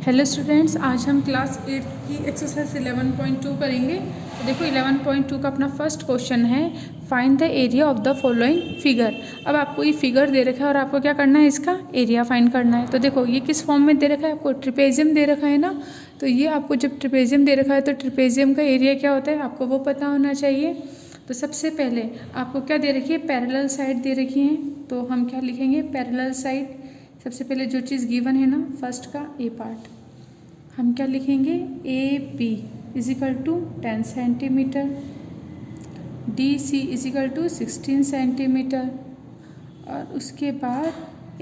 Hello students, आज हम class 8 की एक्सरसाइज 11.2 करेंगे। तो देखो 11.2 का अपना फर्स्ट क्वेश्चन है, find the area of the following figure. अब आपको ये फिगर दे रखा है और आपको क्या करना है, इसका एरिया फाइंड करना है। तो देखो ये किस फॉर्म में दे रखा है, आपको ट्रिपेजियम दे रखा है ना। तो ये आपको जब ट्रिपेजियम दे रखा है तो ट्रिपेजियम का एरिया क्या होता है आपको वो पता होना चाहिए। तो सबसे पहले आपको क्या दे रखी है, पैरेलल साइड दे रखी है। तो हम क्या लिखेंगे, पैरेलल साइड। सबसे पहले जो चीज़ गिवन है ना, फर्स्ट का ए पार्ट, हम क्या लिखेंगे, A B is equal to 10 centimetre, D C is equal to 16 centimetre, और उसके बाद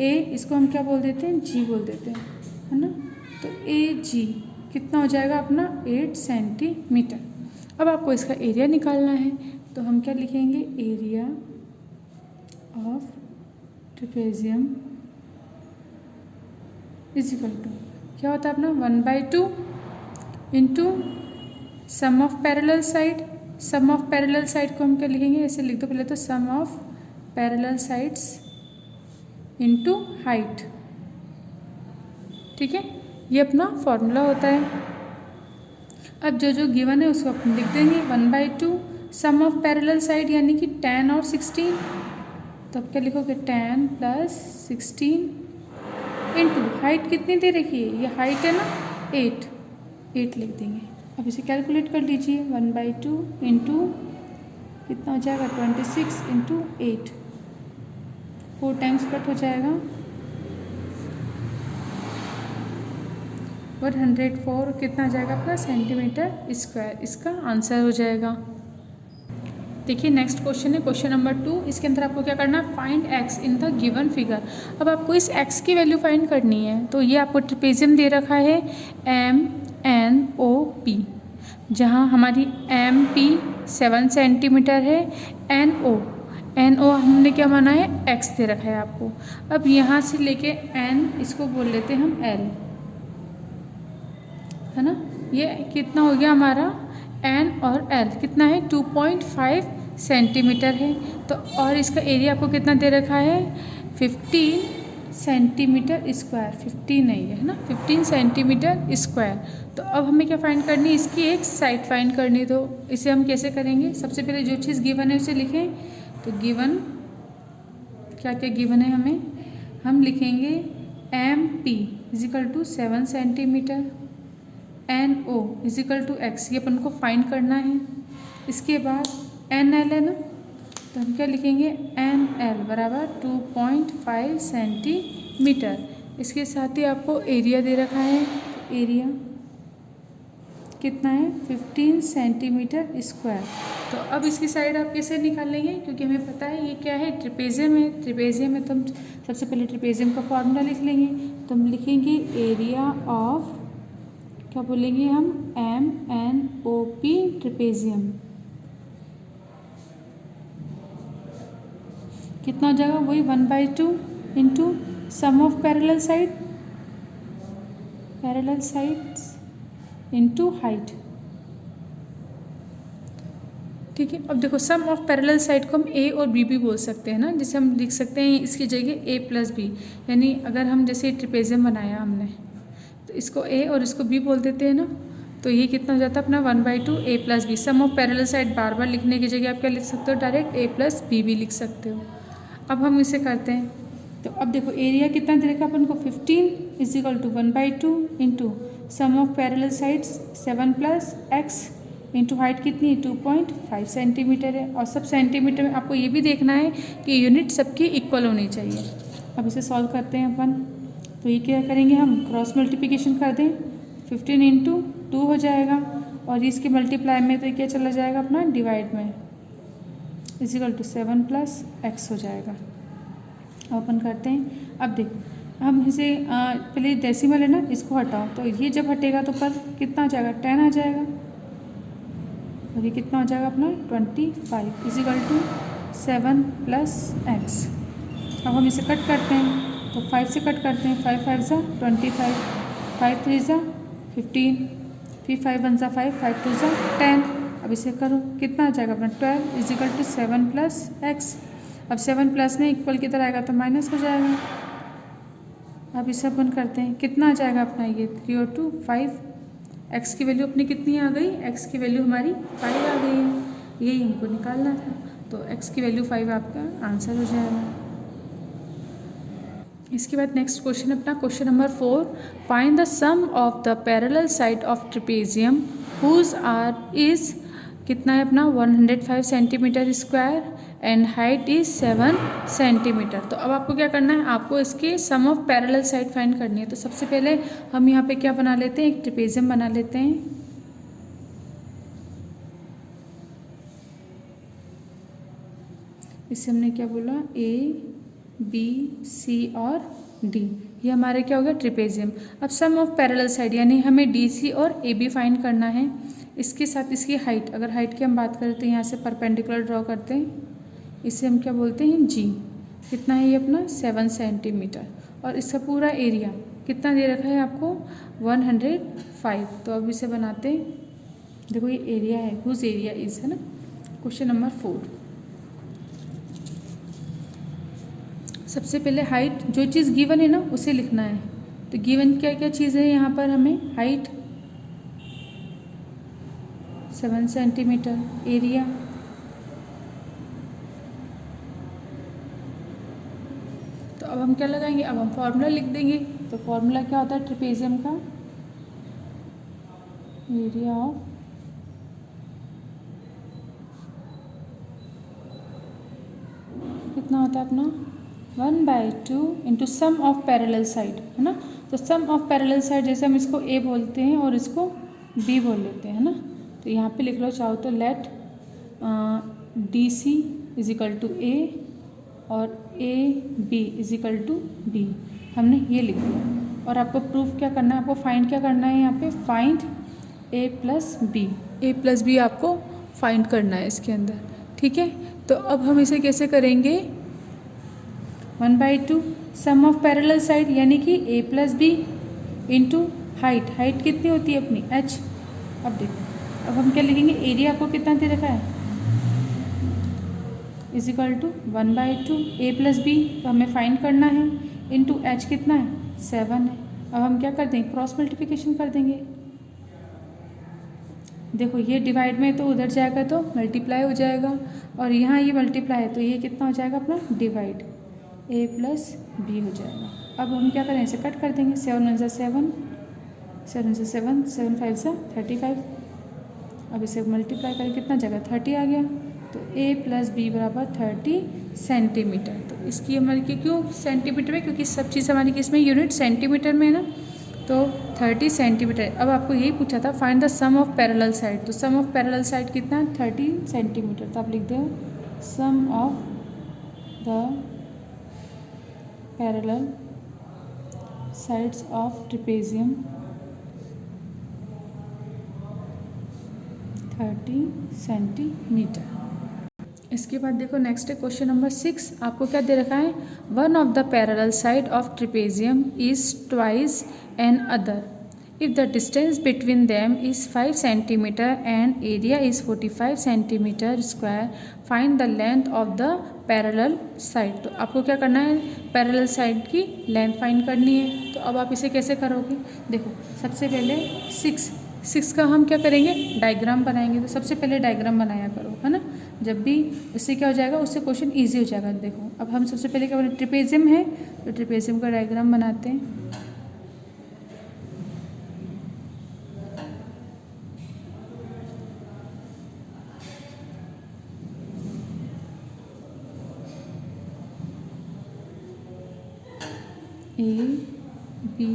ए, इसको हम क्या बोल देते हैं, जी बोल देते हैं, है ना। तो ए जी कितना हो जाएगा अपना 8 सेंटीमीटर। अब आपको इसका एरिया निकालना है। तो हम क्या लिखेंगे, area of trapezium is equal to क्या होता है अपना 1/2 into sum of parallel side. Sum of parallel side को हम क्या लिखेंगे, ऐसे लिख दो पहले तो, sum of parallel sides into height. ठीक है, ये अपना फॉर्मूला होता है। अब जो जो गिवन है उसको अपन लिख देंगे 1/2 सम ऑफ पैरेलल साइड यानी कि 10 और 16। तो अब क्या लिखोगे, 10 + 16 इंटू हाइट कितनी दे रखी है, ये हाइट है ना 8 लिख देंगे। अब इसे कैलकुलेट कर लीजिए, 1/2 इंटू कितना हो जाएगा 26 इंटू 8, 4 टाइम्स कट हो जाएगा 104, कितना आ जाएगा अपना सेंटीमीटर स्क्वायर। इसका आंसर हो जाएगा। देखिए नेक्स्ट क्वेश्चन है, क्वेश्चन नंबर 2। इसके अंदर आपको क्या करना है, find x in the given figure. अब आपको इस एक्स की वैल्यू फाइंड करनी है। तो ये आपको ट्रेपेजियम दे रखा है MNOP, जहाँ हमारी MP 7 सेंटीमीटर है, NO हमने क्या माना है, एक्स दे रखा है आपको। अब यहाँ से लेके N, इसको बोल लेते हैं हम L, है ना। ये कितना हो गया हमारा, N और L कितना है 2.5 सेंटीमीटर है। तो और इसका एरिया आपको कितना दे रखा है, 15 सेंटीमीटर स्क्वायर, 15 नहीं है ना, 15 सेंटीमीटर स्क्वायर। तो अब हमें क्या फाइंड करनी है, इसकी एक साइड फाइंड करनी। तो इसे हम कैसे करेंगे, सबसे पहले जो चीज़ गिवन है उसे लिखें। तो गिवन क्या क्या गिवन है हमें, हम लिखेंगे MP is equal to 7 centimetre, NO is equal to x, ये अपन को फाइंड करना है। इसके बाद NL है ना, तो हम क्या लिखेंगे, NL बराबर 2.5 सेंटीमीटर। इसके साथ ही आपको एरिया दे रखा है। एरिया कितना है, 15 सेंटीमीटर स्क्वायर। तो अब इसकी साइड आप कैसे निकालेंगे, क्योंकि हमें पता है ये क्या है, ट्रेपेजियम है। ट्रेपेजियम है तो हम सबसे पहले ट्रेपेजियम का फॉर्मूला लिख लेंगे। तो हम लिखेंगे एरिया ऑफ, क्या बोलेंगे हम, MNOP ट्रेपेजियम, कितना हो जाएगा, वही 1/2 into sum of parallel side, parallel sides into height. ठीक है, अब देखो सम ऑफ पैरेलल साइड को हम A और B भी बोल सकते हैं ना, जिसे हम लिख सकते हैं इसकी जगह A + B। यानी अगर हम जैसे ट्रेपेजियम बनाया हमने, तो इसको A और इसको B बोल देते हैं ना। तो ये कितना हो जाता है अपना 1/2 A + B। Sum of parallel side बार बार लिखने की जगह आप क्या लिख सकते हो, डायरेक्ट A + B भी लिख सकते हो। अब हम इसे करते हैं। तो अब देखो एरिया कितना दे रखा अपन को, 15 is equal to 1/2 into sum of parallel sides 7 + x into height कितनी है 2.5 सेंटीमीटर है। और सब सेंटीमीटर में आपको ये भी देखना है कि यूनिट सबकी इक्वल होनी चाहिए। अब इसे सॉल्व करते हैं अपन। तो ये क्या करेंगे, हम क्रॉस मल्टीप्लिकेशन कर दें, 15 इंटू 2 हो जाएगा, और इसके मल्टीप्लाई में तो क्या चला जाएगा अपना डिवाइड में, इजिकल टू 7 + x हो जाएगा। अब अपन करते हैं। अब देखो हम इसे पहले डेसिमल है ना, इसको हटाओ। तो ये जब हटेगा तो पर कितना आ जाएगा, 10 आ जाएगा, और ये कितना हो जाएगा अपना 25 इजिकल टू 7 + x। अब हम इसे कट करते हैं। तो 5 से कट करते हैं, 5 × 5 = 25, 5 × 3 = 15, फिर 5 × 1 = 5, 5 × 2 = 10। अब इसे करो, कितना आ जाएगा अपना 12 इजिकल टू 7 + x। अब 7 प्लस में इक्वल की तरह आएगा तो माइनस हो जाएगा। अब इसे अपन करते हैं, कितना आ जाएगा अपना ये 3 और 2 5। एक्स की वैल्यू अपनी कितनी आ गई, एक्स की वैल्यू हमारी 5 आ गई है, यही हमको निकालना था। तो एक्स की वैल्यू 5 आपका आंसर हो जाएगा। इसके बाद नेक्स्ट क्वेश्चन अपना question number 4, find the sum of the parallel side of trapezium whose are is कितना है अपना 105 centimetre square and height is 7 centimetre. तो अब आपको क्या करना है, आपको इसके sum of parallel side find करनी है। तो सबसे पहले हम यहाँ पे क्या बना लेते हैं, एक ट्रिपेजियम बना लेते हैं। इसे हमने क्या बोला, ए बी सी और डी, ये हमारे क्या हो गया ट्रिपेजियम। अब सम ऑफ पैरेलल साइड यानी हमें डी सी और ए बी फाइंड करना है। इसके साथ इसकी हाइट, अगर हाइट की हम बात करें तो यहाँ से परपेंडिकुलर ड्रॉ करते हैं, इसे हम क्या बोलते हैं जी। कितना है ये अपना 7 सेंटीमीटर। और इसका पूरा एरिया कितना दे रखा है आपको 105। तो अब इसे बनाते हैं, देखो ये एरिया है, हुज एरिया इज, है ना। क्वेश्चन नंबर 4, सबसे पहले हाइट, जो चीज़ गिवन है ना उसे लिखना है। तो गिवन क्या क्या चीज़ है यहाँ पर, हमें हाइट 7 सेंटीमीटर, एरिया तो अब हम क्या लगाएंगे, अब हम फॉर्मूला लिख देंगे। तो फॉर्मूला क्या होता है ट्रिपेजियम का, एरिया ऑफ कितना होता है अपना 1/2 into sum of parallel side, है ना। तो सम ऑफ पैरेलल साइड जैसे हम इसको ए बोलते हैं और इसको बी बोल लेते हैं, है ना। तो यहाँ पे लिख लो चाहो तो, let D C is equal to A और A B is equal to B, हमने ये लिख दिया। और आपको प्रूफ क्या करना है, आपको फाइंड क्या करना है, यहाँ पे फाइंड ए प्लस बी, ए प्लस बी आपको फाइंड करना है इसके अंदर, ठीक है। तो अब हम इसे कैसे करेंगे, 1/2 सम ऑफ पैरेलल साइड यानी कि A plus B into height, height कितनी होती है अपनी h। अब देखो, अब हम क्या लिखेंगे, एरिया आपको कितना दे रखा है is equal to 1/2 A plus B, तो हमें फाइंड करना है, इंटू एच कितना है 7 है। अब हम क्या कर देंगे, क्रॉस मल्टीप्लिकेशन कर देंगे। देखो ये डिवाइड में तो उधर जाएगा तो मल्टीप्लाई हो जाएगा, और यहाँ ये मल्टीप्लाई है तो ये कितना हो जाएगा अपना डिवाइड, ए प्लस बी हो जाएगा। अब हम क्या करें, इसे कट कर देंगे, 7 1 7 7 से 7 7 5 से 35। अब इसे मल्टीप्लाई करें, कितना जगह 30 आ गया। तो ए प्लस बी बराबर 30 सेंटीमीटर। तो इसकी हमारी क्यों सेंटीमीटर में, क्योंकि सब चीज़ हमारी किसमें यूनिट सेंटीमीटर में है ना। तो 30 सेंटीमीटर। अब आपको यही पूछा था find the sum of parallel side, तो सम ऑफ पैरेलल साइड कितना है 30 सेंटीमीटर। तो आप लिख दो sum of the parallel sides of trapezium 30 centimetre. इसके बाद देखो नेक्स्ट है क्वेश्चन नंबर 6, आपको क्या दे रखा है, one of the parallel side of trapezium is twice an other if the distance between them is 5 centimetre and area is 45 centimetre square, find the length of the parallel side. तो आपको क्या करना है, पैरेलल साइड की length find करनी है। तो अब आप इसे कैसे करोगे, देखो सबसे पहले 6 का हम क्या करेंगे, डायग्राम बनाएंगे। तो सबसे पहले डायग्राम बनाया करो, है ना, जब भी इससे क्या हो जाएगा, उससे क्वेश्चन इजी हो जाएगा। देखो अब हम सबसे पहले क्या बोले, ट्रिपेजियम है तो ट्रिपेजियम का डायग्राम बनाते हैं। ए बी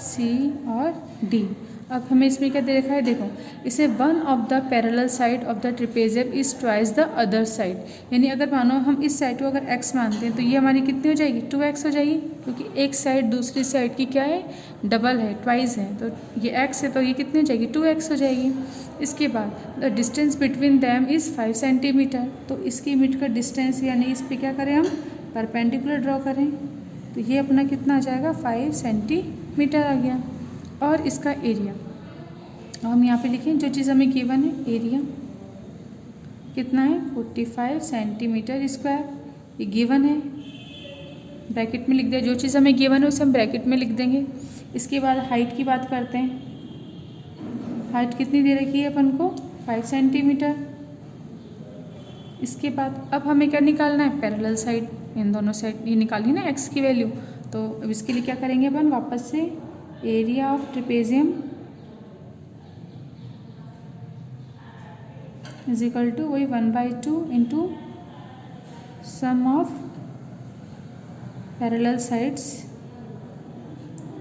सी और डी। अब हमें इसमें क्या दे रखा है, देखो इसे one of the parallel side of the trapezium is twice the other side, यानी अगर मानो हम इस साइड को अगर x मानते हैं तो ये हमारी कितनी हो जाएगी 2x हो जाएगी, क्योंकि एक साइड दूसरी साइड की क्या है डबल है, ट्वाइस है। तो ये x है तो ये कितनी हो जाएगी 2x हो जाएगी। इसके बाद the distance between them is 5 centimetre. तो इसकी मिड का डिस्टेंस यानी इस पर क्या करें हम परपेंडिकुलर ड्रॉ करें, तो ये अपना कितना आ जाएगा 5 सेंटीमीटर आ गया। और इसका एरिया हम यहाँ पे लिखें, जो चीज़ हमें गिवन है एरिया कितना है 45 सेंटीमीटर स्क्वायर, ये गिवन है। ब्रैकेट में लिख दिया, जो चीज़ हमें गिवन है उसे हम ब्रैकेट में लिख देंगे। इसके बाद हाइट की बात करते हैं। हाइट कितनी दे रखी है अपन को? 5 सेंटीमीटर। इसके बाद अब हमें क्या निकालना है? पैरेलल साइड, इन दोनों साइड ये निकाली ना एक्स की वैल्यू। तो अब इसके लिए क्या करेंगे अपन? वापस से area of trapezium is equal to वही 1/2 into sum of parallel sides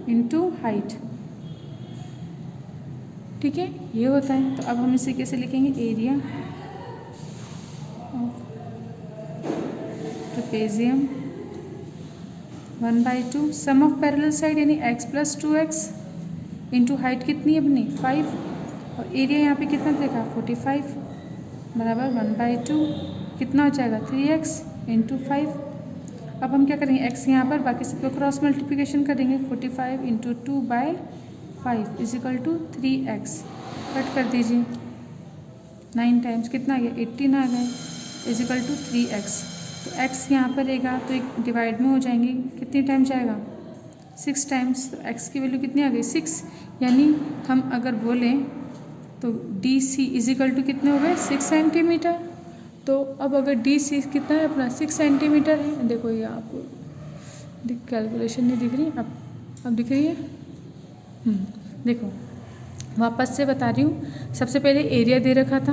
into height. ठीक है, ये होता है। तो अब हम इसे कैसे लिखेंगे? Area of trapezium 1/2 sum of parallel side यानी x + 2x इंटू हाइट कितनी है अपनी? 5, और एरिया यहाँ पे कितना देखा? 45 बराबर 1/2 कितना हो जाएगा? 3x into 5। अब हम क्या करेंगे? x यहाँ पर, बाकी सब को क्रॉस मल्टीप्लिकेशन करेंगे। 45 into 2/5 is equal to 3x। Cut कर दीजिए, 9 टाइम्स कितना आ गया? 18 आ गए, इज इक्वल टू 3x। तो x यहाँ पर रहेगा तो एक डिवाइड में हो जाएंगे, कितनी टाइम जाएगा? 6 टाइम्स। तो x की वैल्यू कितनी आ गई? 6। यानी हम अगर बोलें तो DC इज इक्वल टू कितने हो गए? 6 सेंटीमीटर। तो अब अगर DC कितना है अपना? 6 सेंटीमीटर है। देखो ये आपको कैलकुलेशन नहीं दिख रही, अब दिख रही है? देखो वापस से बता रही हूँ। सबसे पहले एरिया दे रखा था,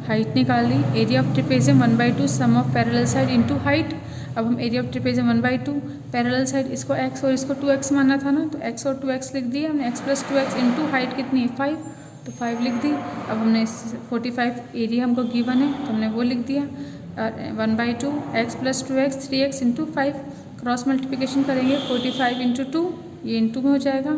हाइट निकाल ली। Area of trapezium 1/2 sum of parallel side into height. अब हम area of trapezium 1/2 parallel side, इसको x और इसको 2x माना था ना, तो x और 2x लिख दिया हमने। x + 2x इंटू हाइट कितनी है? 5, तो 5 लिख दी। अब हमने 45 एरिया हमको गिवन है तो हमने वो लिख दिया। 1/2 x + 2x 3x into 5, cross multiplication करेंगे। 45 इंटू 2, ये इंटू में हो जाएगा।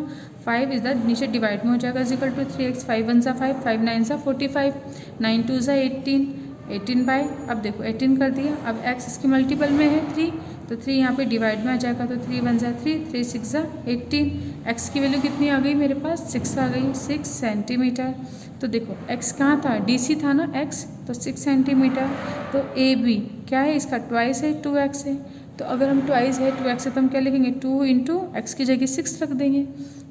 5 इज द नीचे डिवाइड में हो जाएगा, इज इक्वल टू 3x। 5 1 सा 5, 5 9 सा 45, 9 2 सा 18, 18 अब देखो 18 कर दिया। अब x इसके मल्टीपल में है 3, तो 3 यहाँ पे डिवाइड में आ जाएगा। तो 3 1 सा 3, 3 6 सा 18। x की वैल्यू कितनी आ गई मेरे पास? 6 आ गई, 6 सेंटीमीटर। तो देखो x कहाँ था? DC था ना x, तो 6 सेंटीमीटर। तो AB क्या है? इसका ट्वाइस है, 2x है। तो अगर हम ट्वाइस है 2x है तो हम क्या लिखेंगे? 2 इंटू एक्स की जगह 6 रख देंगे,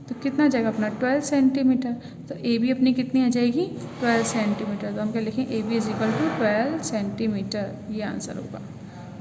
तो कितना आ जाएगा अपना? 12 सेंटीमीटर। तो AB अपनी कितनी आ जाएगी? 12 सेंटीमीटर। तो हम क्या लिखें? AB is equal to 12 centimetre. ये आंसर होगा,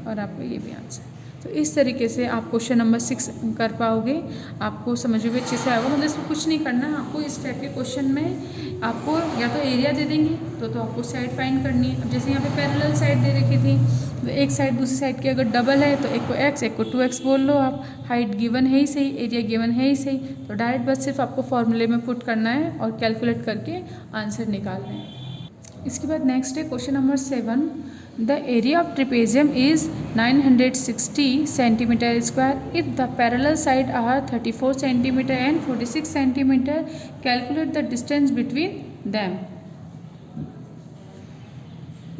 और आपका ये भी आंसर। तो इस तरीके से आप क्वेश्चन नंबर 6 कर पाओगे। आपको समझ में अच्छे से आएगा, मतलब इसमें कुछ नहीं करना है आपको। इस टाइप के क्वेश्चन में आपको या तो एरिया दे देंगे तो आपको साइड फाइंड करनी है। अब जैसे यहाँ पे पैरेलल साइड दे रखी थी, तो एक साइड दूसरी साइड की अगर डबल है तो एक को x एक को 2x बोल लो आप। हाइट गिवन है ही सही, एरिया गिवन है ही सही, तो डायरेक्ट बस सिर्फ आपको फॉर्मूले में पुट करना है और कैलकुलेट करके आंसर निकालना है। इसके बाद नेक्स्ट है question number 7। The area of trapezium is 960 centimetre square if the parallel side are 34 centimetre and 46 centimetre. Calculate the distance between them.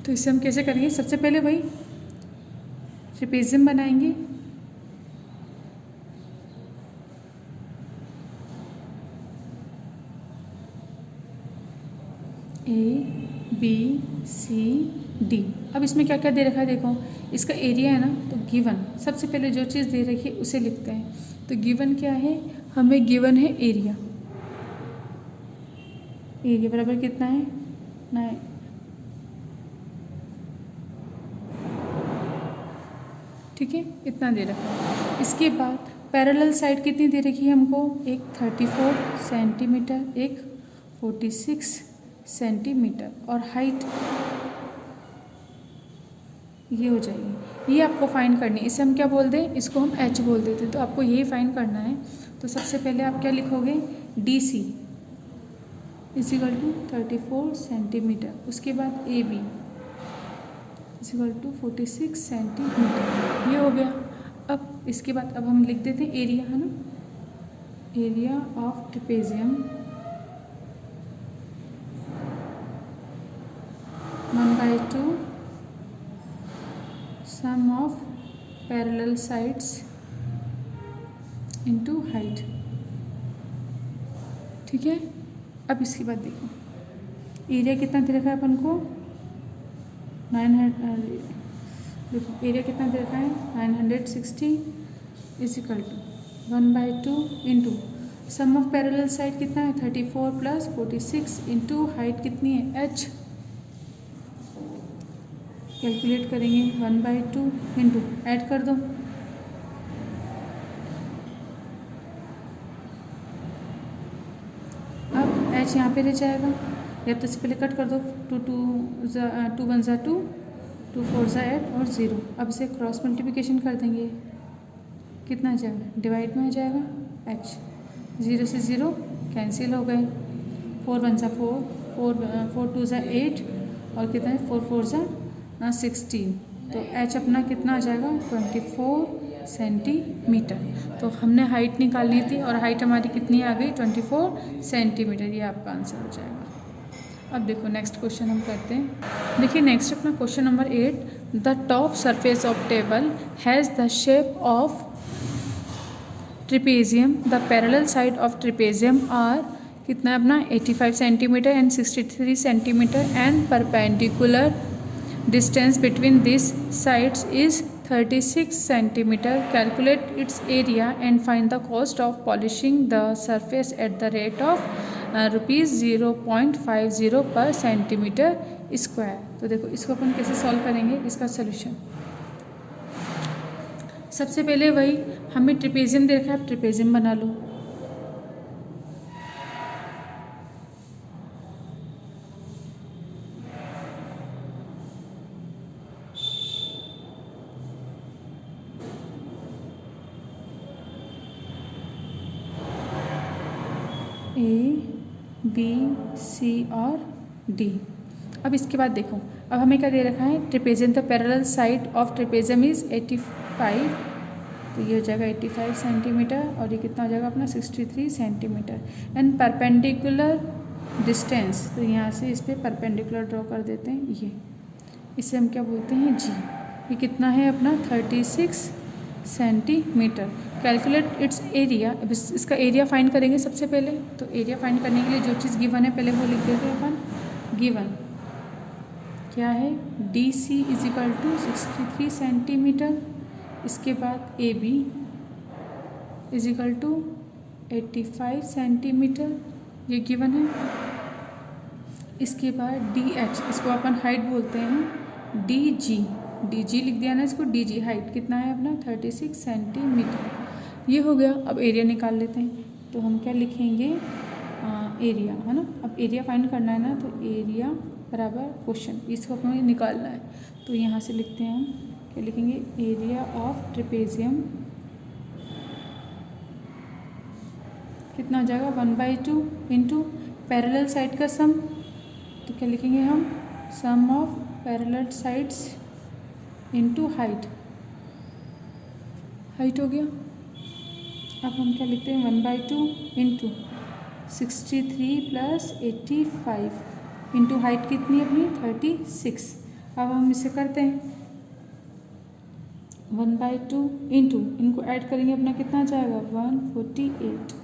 तो इसे हम कैसे करेंगे? सबसे पहले वही ट्रेपेजियम बनाएंगे। ABCD। अब इसमें क्या क्या दे रखा है देखो। इसका एरिया है ना, तो गिवन, सबसे पहले जो चीज़ दे रखी है उसे लिखते हैं। तो गिवन क्या है? हमें गिवन है एरिया। एरिया बराबर कितना है? 9। ठीक है, इतना दे रखा है। इसके बाद पैरेलल साइड कितनी दे रखी है हमको? एक 34 सेंटीमीटर, एक 46 सेंटीमीटर, और हाइट ये हो जाएगी। ये आपको फाइंड करनी है। इसे हम क्या बोल दें? इसको हम h बोल देते, तो आपको यही फाइंड करना है। तो सबसे पहले आप क्या लिखोगे? DC is equal to 34 centimetre. उसके बाद AB is equal to 46 centimetre. ये हो गया। अब इसके बाद अब हम लिख देते हैं एरिया, है ना? Area of trapezium 1/2 sum of parallel sides into height. ठीक है, अब इसके बाद देखो एरिया कितना दे रखा है अपन को? 900। देखो एरिया कितना दे रखा है? 960 is equal to 1/2 into sum of parallel side कितना है 34 प्लस 46 इंटू हाइट कितनी है h, कैलकुलेट करेंगे 1/2 इंटू ऐड कर दो, अब h यहाँ पे रह जाएगा, या तो इससे पहले कट कर दो, 2 1 ज़ा 2, 2 4 ज़ा 8 और 0। अब इसे क्रॉस मल्टीप्लिकेशन कर देंगे, कितना आ जाएगा डिवाइड में आ जाएगा h, 0 से 0 कैंसिल हो गए, 4 1 ज़ा 4, 4 2 ज़ा 8 और कितना है 4 4 ज़ा 16, तो h अपना कितना आ जाएगा 24 सेंटीमीटर। तो हमने हाइट निकालनी थी और हाइट हमारी कितनी आ गई 24 सेंटीमीटर, ये आपका आंसर हो जाएगा। अब देखो नेक्स्ट क्वेश्चन हम करते हैं। देखिए नेक्स्ट अपना question number 8, the top surface of table has the shape of trapezium, the parallel side of trapezium are कितना है अपना 85 centimetre and 63 centimetre and perpendicular distance between these sides is 36 centimeter. Calculate its area and find the cost of polishing the surface at the rate of rupees 0.50 per centimeter square। तो देखो इसको अपन कैसे solve करेंगे, इसका solution सबसे पहले वही हमें ट्रिपेजियम दे रखा है, आप ट्रिपेजियम बना लो। A B C और D। अब इसके बाद देखो, अब हमें क्या दे रखा है trapezium, the parallel side of trapezium is 85, तो ये हो जाएगा 85 सेंटीमीटर और ये कितना हो जाएगा अपना 63 सेंटीमीटर एंड परपेंडिकुलर डिस्टेंस, तो यहाँ से इस पर परपेंडिकुलर ड्रॉ कर देते हैं, ये इसे हम क्या बोलते हैं G। ये कितना है अपना 36 सेंटीमीटर। कैलकुलेट इट्स एरिया, अब इसका एरिया फाइंड करेंगे सबसे पहले। तो एरिया फाइंड करने के लिए जो चीज़ गिवन है पहले वो लिख देते हैं अपन। गिवन क्या है DC is equal to 63 centimetre, इसके बाद AB is equal to 85 centimetre, ये गिवन है। इसके बाद DH, इसको अपन हाइट बोलते हैं, DG लिख दिया ना इसको, DG हाइट कितना है अपना 36 सेंटीमीटर, ये हो गया। अब एरिया निकाल लेते हैं, तो हम क्या लिखेंगे एरिया, है ना। अब एरिया फाइंड करना है ना, तो एरिया बराबर क्वेश्चन, इसको हमें निकालना है। तो यहाँ से लिखते हैं हम, क्या लिखेंगे एरिया ऑफ ट्रिपेजियम कितना हो जाएगा 1/2 इंटू पैरेलल साइड का सम, तो क्या लिखेंगे हम sum of parallel sides into height हो गया। अब हम क्या लिखते हैं 1/2 इंटू 63 प्लस 85 इंटू हाइट कितनी है अपनी 36। अब हम इसे करते हैं 1/2 इंटू, इनको ऐड करेंगे अपना कितना आ जाएगा 148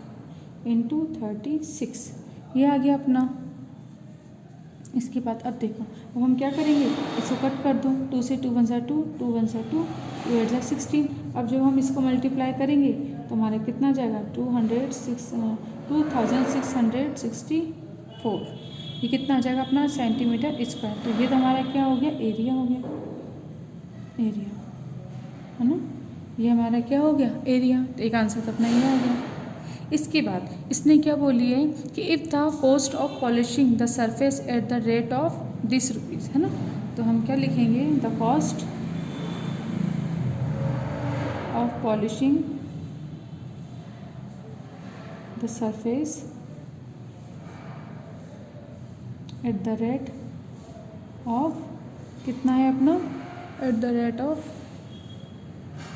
इंटू 36, ये आ गया अपना। इसके बाद अब देखो, अब हम क्या करेंगे, इसको कट कर दो, 2 से 2 1 ज़ा 2, 2 1 ज़ा 2, 2 8 ज़ा 16। अब जब हम इसको मल्टीप्लाई करेंगे तो हमारा कितना जाएगा 2664, ये कितना आ जाएगा अपना सेंटीमीटर स्क्वायर। तो ये तो हमारा क्या हो गया एरिया हो गया, एरिया है ना, ये हमारा क्या हो गया एरिया। तो एक आंसर तो अपना ये आ गया। इसके बाद इसने क्या बोली है कि if the cost of polishing the surface at the rate of this rupees, है ना। तो हम क्या लिखेंगे the cost of polishing the surface at the rate of कितना है अपना at the rate of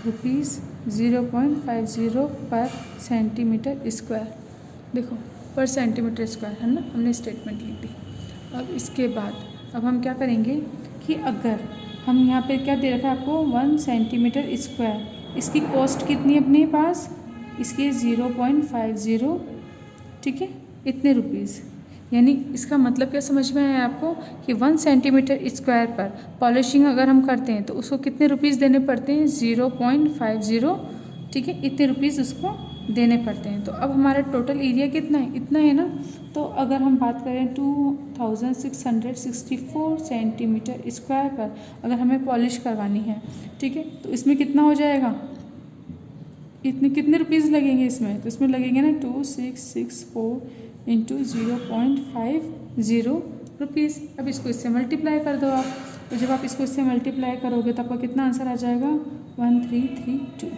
rupees 0.50 पर सेंटीमीटर स्क्वायर। देखो पर सेंटीमीटर स्क्वायर है ना, हमने स्टेटमेंट लिख दी। अब इसके बाद अब हम क्या करेंगे कि अगर हम यहाँ पे क्या दे रखा है आपको 1 सेंटीमीटर स्क्वायर, इसकी कॉस्ट कितनी है अपने पास, इसकी 0.50, ठीक है, इतने रुपीज़। यानी इसका मतलब क्या समझ में आया आपको कि 1 सेंटीमीटर स्क्वायर पर पॉलिशिंग अगर हम करते हैं तो उसको कितने रुपीज़ देने पड़ते हैं 0.50, ठीक है, इतने रुपीज़ उसको देने पड़ते हैं। तो अब हमारा टोटल एरिया कितना है, इतना है ना। तो अगर हम बात करें 2664 सेंटीमीटर स्क्वायर पर अगर हमें पॉलिश करवानी है, ठीक है, तो इसमें कितना हो जाएगा, इतने कितने रुपीज़ लगेंगे इसमें, तो इसमें लगेंगे ना 2664 इंटू 0.50 रुपीज़। अब इसको इससे मल्टीप्लाई कर दो आप, तो जब आप इसको इससे मल्टीप्लाई करोगे तो आपका कितना आंसर आ जाएगा 1332,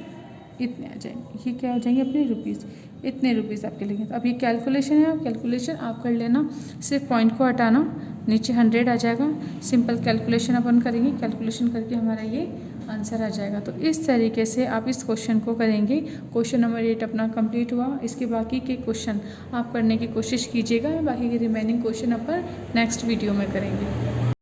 इतने आ जाएंगे। ये क्या हो जाएंगे अपने रुपीज़, इतने रुपीज़ आपके लगेंगे। तो अब ये कैलकुलेशन है, कैलकुलेशन आप कर लेना, सिर्फ पॉइंट को हटाना, नीचे 100 आ जाएगा। सिंपल कैलकुलेशन अपन करेंगे, कैलकुलेशन करके हमारा ये आंसर आ जाएगा। तो इस तरीके से आप इस क्वेश्चन को करेंगे। क्वेश्चन नंबर 8 अपना कंप्लीट हुआ। इसके बाकी के क्वेश्चन आप करने की कोशिश कीजिएगा, बाकी के रिमेनिंग क्वेश्चन अपन नेक्स्ट वीडियो में करेंगे।